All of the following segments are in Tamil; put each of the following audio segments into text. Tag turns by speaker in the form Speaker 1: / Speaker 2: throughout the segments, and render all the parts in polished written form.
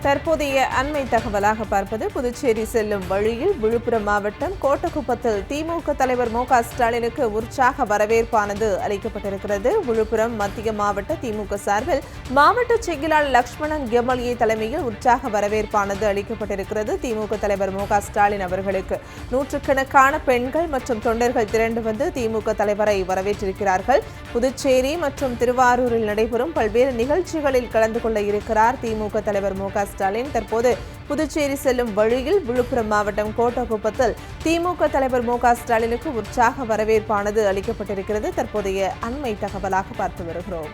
Speaker 1: தற்போதைய அண்மை தகவலாக பார்ப்பது புதுச்சேரி செல்லும் வழியில் விழுப்புரம் மாவட்டம் கோட்டக்குப்பத்தில் திமுக தலைவர் மு.க.ஸ்டாலினுக்கு உற்சாக வரவேற்பானது அளிக்கப்பட்டிருக்கிறது. விழுப்புரம் மத்திய மாவட்ட திமுக சார்பில் மாவட்ட செயலாளர் லட்சுமணன் எம்எல்ஏ தலைமையில் உற்சாக வரவேற்பானது அளிக்கப்பட்டிருக்கிறது. திமுக தலைவர் மு.க.ஸ்டாலின் அவர்களுக்கு நூற்றுக்கணக்கான பெண்கள் மற்றும் தொண்டர்கள் திரண்டு வந்து திமுக தலைவரை வரவேற்றிருக்கிறார்கள். புதுச்சேரி மற்றும் திருவாரூரில் நடைபெறும் பல்வேறு நிகழ்ச்சிகளில் கலந்து கொள்ள இருக்கிறார் திமுக தலைவர் மு.க.ஸ்டாலின். தற்போது புதுச்சேரி செல்லும் வழியில் விழுப்புரம் மாவட்டம் கோட்டக்குப்பத்தில் திமுக தலைவர் மு.க.ஸ்டாலினுக்கு உற்சாக வரவேற்பானது அளிக்கப்பட்டிருக்கிறது. தற்போதைய அண்மை தகவலாக பார்த்து வருகிறோம்.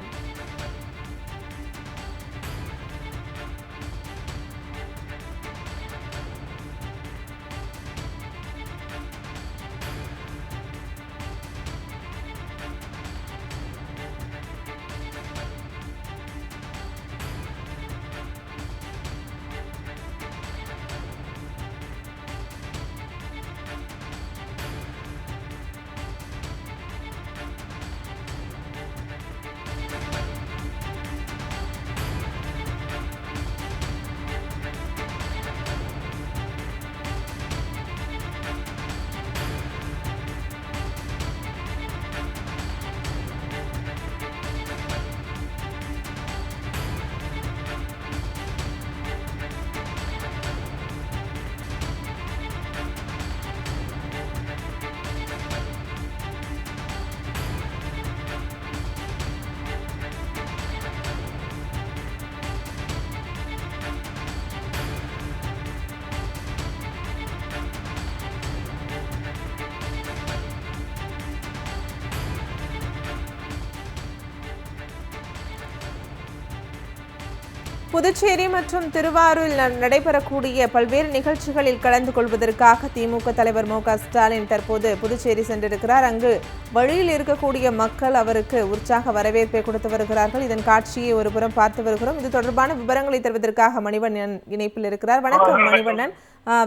Speaker 1: புதுச்சேரி மற்றும் திருவாரூரில் நடைபெறக்கூடிய பல்வேறு நிகழ்ச்சிகளில் கலந்து கொள்வதற்காக திமுக தலைவர் மு.க.ஸ்டாலின் தற்போது புதுச்சேரி சென்றிருக்கிறார். அங்கு வழியில் இருக்கக்கூடிய மக்கள் அவருக்கு உற்சாக வரவேற்பை கொடுத்து வருகிறார்கள். இதன் காட்சியை ஒருபுறம் பார்த்து வருகிறோம். இது தொடர்பான விவரங்களை தருவதற்காக மணிவண்ணன் இணைப்பில் இருக்கிறார். வணக்கம் மணிவண்ணன்,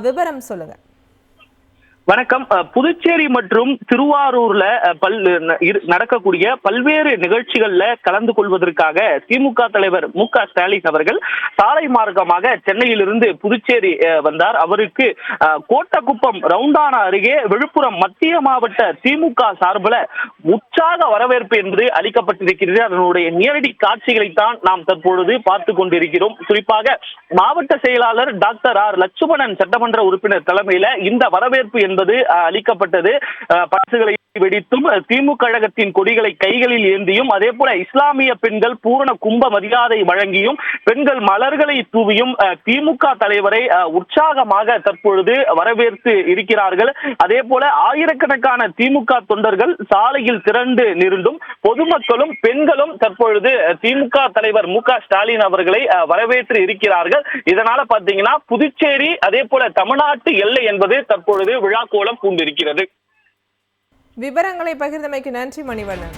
Speaker 1: விவரம் சொல்லுங்க.
Speaker 2: வணக்கம். புதுச்சேரி மற்றும் திருவாரூர்ல நடக்கக்கூடிய பல்வேறு நிகழ்ச்சிகள்ல கலந்து கொள்வதற்காக திமுக தலைவர் மு.க.ஸ்டாலின் அவர்கள் சாலை மார்க்கமாக சென்னையிலிருந்து புதுச்சேரி வந்தார். அவருக்கு கோட்டக்குப்பம் ரவுண்டானா அருகே விழுப்புரம் மத்திய மாவட்ட திமுக சார்பில் உற்சாக வரவேற்பு என்பது அளிக்கப்பட்டிருக்கிறது. அதனுடைய நேரடி காட்சிகளைத்தான் நாம் தற்பொழுது பார்த்து கொண்டிருக்கிறோம். குறிப்பாக மாவட்ட செயலாளர் டாக்டர் ஆர் லட்சுமணன் சட்டமன்ற உறுப்பினர் தலைமையில இந்த வரவேற்பு என்பது அளிக்கப்பட்டது. பரிசுகளை வெடித்தும் திமுக கழகத்தின் கொடிகளை கைகளில் ஏந்தியும் அதே போல இஸ்லாமிய பெண்கள் பூரண கும்ப மரியாதை வழங்கியும் பெண்கள் மலர்களை தூவியும் திமுக தலைவரை உற்சாகமாக தற்பொழுது வரவேற்று இருக்கிறார்கள். அதே போல ஆயிரக்கணக்கான திமுக தொண்டர்கள் சாலையில் திரண்டு நிருந்தும் பொதுமக்களும் பெண்களும் தற்பொழுது திமுக தலைவர் மு.க.ஸ்டாலின் அவர்களை வரவேற்று இருக்கிறார்கள். இதனால பாத்தீங்கன்னா புதுச்சேரி அதே போல தமிழ்நாட்டு எல்லை என்பது தற்பொழுது விழாக்கோலம் பூண்டிருக்கிறது.
Speaker 1: விவரங்களை பகிர்ந்தமைக்கு நன்றி மணிவண்ணன்.